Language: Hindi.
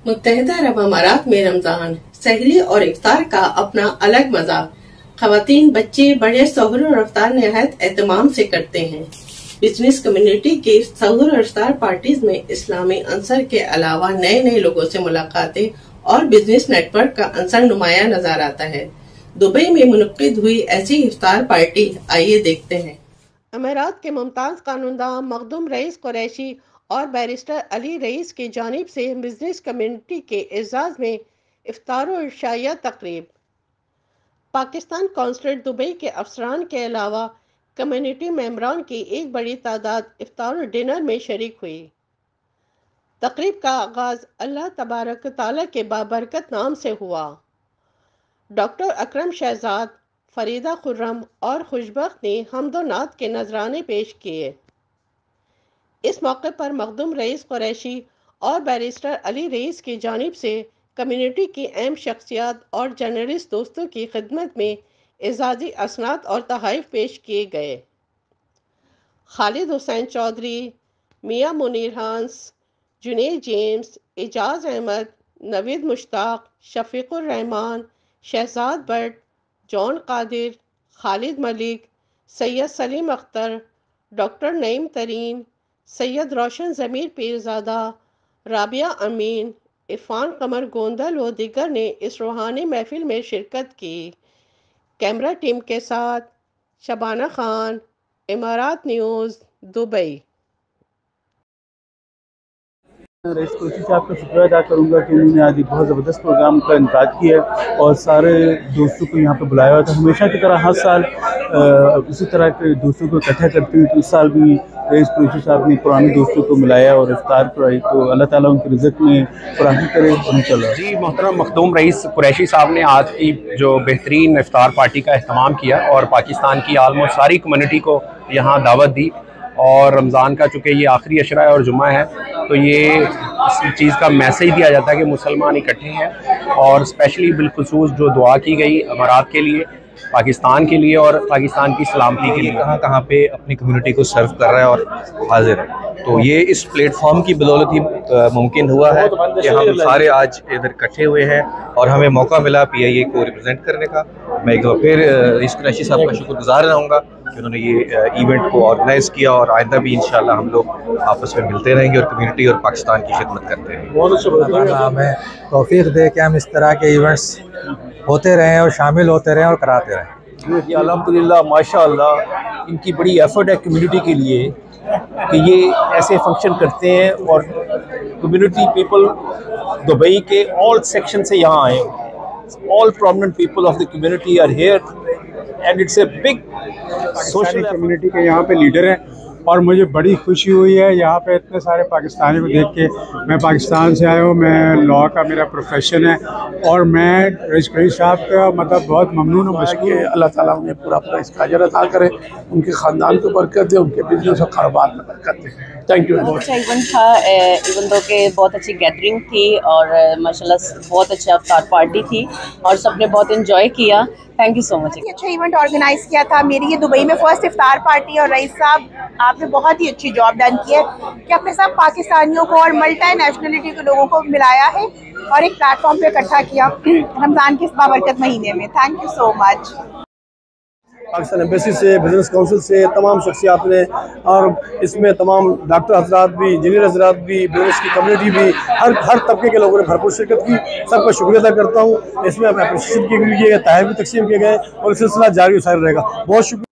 मुत्तहिदा अरब अमारात में रमजान, सहरी और इफ्तार का अपना अलग मजा। खवातीन, बच्चे बड़े सहूर और इफ्तार निहायत एहतमाम से करते हैं। बिजनेस कम्युनिटी की सहूर और इफ्तार पार्टीज में इस्लामी अंसर के अलावा नए नए लोगों से मुलाकातें और बिजनेस नेटवर्क का अंसर नुमाया नजर आता है। दुबई में मुनक्किद हुई ऐसी इफ्तार पार्टी, आइए देखते हैं। अमीरात के मुमताज कानूनदा मखदूम रईस कुरैशी और बैरिस्टर अली रईस की जानिब से बिजनेस कम्युनिटी के एजाज में इफ्तार और इशाया तकरीब। पाकिस्तान कौंसलेट दुबई के अफसरान के अलावा कम्युनिटी मेंबरान की एक बड़ी तादाद इफ्तार और डिनर में शरीक हुई। तकरीब का आगाज अल्लाह तबारक ताला के बाबरकत नाम से हुआ। डॉक्टर अकरम शहजाद, फरीदा खुर्रम और खुशबख्त ने हम्दो नात के नजराने पेश किए। इस मौके पर मखदूम रईस कुरैशी और बैरिस्टर अली रईस की जानिब से कम्युनिटी की अहम शख्सियात और जर्नलिस्ट दोस्तों की खिदमत में एजाजी असनाद और तहाइफ पेश किए गए। Khalid Hussain Chaudhary, Mian Munir Hans, Junaid James, Ejaz Ahmad, Naveed Mushtaq, Shafiqur Rehman, Shahzad Bhatt, John Qadir, Khalid Malik, Syed Saleem Akhtar, doctor Naeem Tareen, Syed रोशन ज़मीर पीरज़ादा, राबिया अमीन, इरफान कमर गोंदल व दीगर ने इस रूहानी महफिल में शिरकत की। कैमरा टीम के साथ Shabana Khan, इमारात news, Dubai. Rice Qureshi साहब का शुक्रिया अदा करूँगा कि उन्होंने आज एक बहुत ज़बरदस्त प्रोग्राम का इनकाद किया और सारे दोस्तों को यहाँ पर बुलाया हुआ था। हमेशा की तरह हर साल उसी तरह के दोस्तों को इकट्ठा करते हुए तो इस साल भी रईस कुरैशी साहब ने पुराने दोस्तों को मिलाया और इफ्तार कराई। तो अल्लाह ताला उनकी रिज़्क़ में फराहमी करे इंशाअल्लाह। जी, मोहतरम मखदूम रईस कुरैशी साहब ने आज की जो बेहतरीन इफ्तार पार्टी का अहतमाम किया और पाकिस्तान की आलमोस्ट सारी कम्युनिटी को यहाँ दावत दी। और रमज़ान का चूँकि ये आखिरी अशरा है और जुम्मा है, तो ये इस चीज़ का मैसेज दिया जाता है कि मुसलमान इकट्ठे हैं और स्पेशली बिलखुसूस जो दुआ की गई अमारात के लिए, पाकिस्तान के लिए और पाकिस्तान की सलामती के लिए कहाँ पे अपनी कम्युनिटी को सर्व कर रहा है और हाजिर है। तो ये इस प्लेटफॉर्म की बदौलत ही मुमकिन हुआ है कि हम सारे आज इधर इकट्ठे हुए हैं और हमें मौका मिला PIA को रिप्रेजेंट करने का। मैं एक बार फिर रईस कुरैशी साहब का शुक्रगुजार रहूँगा कि उन्होंने ये इवेंट को ऑर्गेनाइज़ किया और आइंदा भी इंशाल्लाह हम लोग आपस में मिलते रहेंगे और कम्युनिटी और पाकिस्तान की खिदमत करते रहेंगे। हमें तौफीक दे कि हम इस तरह के इवेंट्स होते रहें और शामिल होते रहें और कराते रहें। अल्हम्दुलिल्लाह, माशाअल्लाह, इनकी बड़ी एफर्ट है कम्युनिटी के लिए कि ये ऐसे फंक्शन करते हैं और कम्युनिटी पीपल दुबई के ऑल सेक्शन से यहाँ आए। All prominent people of the community are here and it's a big social community के यहाँ पे लीडर हैं और मुझे बड़ी खुशी हुई है यहाँ पे इतने सारे पाकिस्तानी को देख के। मैं पाकिस्तान से आया हूँ, मैं लॉ का मेरा प्रोफेशन है और मैं रईस कुरैशी साहब का मतलब बहुत ममनून हूँ। अल्लाह ताला उन्हें पूरा इसका अजर अता करे, उनके ख़ानदान को बरकत दे, उनके बिजनेस और कारोबार में बरकत दे। Thank you. बहुत अच्छा इवेंट था, इवन दो के बहुत अच्छी गैदरिंग थी और माशाल्लाह बहुत अच्छा इफ्तार पार्टी थी और सबने बहुत एंजॉय किया। Thank you so much. अच्छा इवेंट ऑर्गेनाइज किया था। मेरी ये दुबई में फर्स्ट इफ्तार पार्टी और रईस साहब आपने बहुत ही अच्छी जॉब डन की है कि अपने सब पाकिस्तानियों को और मल्टी नेशनलिटी के लोगों को मिलाया है और एक प्लेटफॉर्म पे इकट्ठा किया रमज़ान के इस बाबरकत महीने में। Thank you so much. Pakistan embassy से, बिजनेस काउंसिल से, तमाम शख्सियात ने और इसमें तमाम डॉक्टर हजरात भी, इंजीनियर हजरात भी, बिजनेस की कम्युनिटी भी, हर तबके के लोगों ने भरपूर शिरकत की। सबका शुक्रिया अदा करता हूँ। इसमें अप्रिशिएशन किए गए, तहफ़ भी तकसीम किए गए और सिलसिला जारी रहेगा। बहुत शुक्रिया।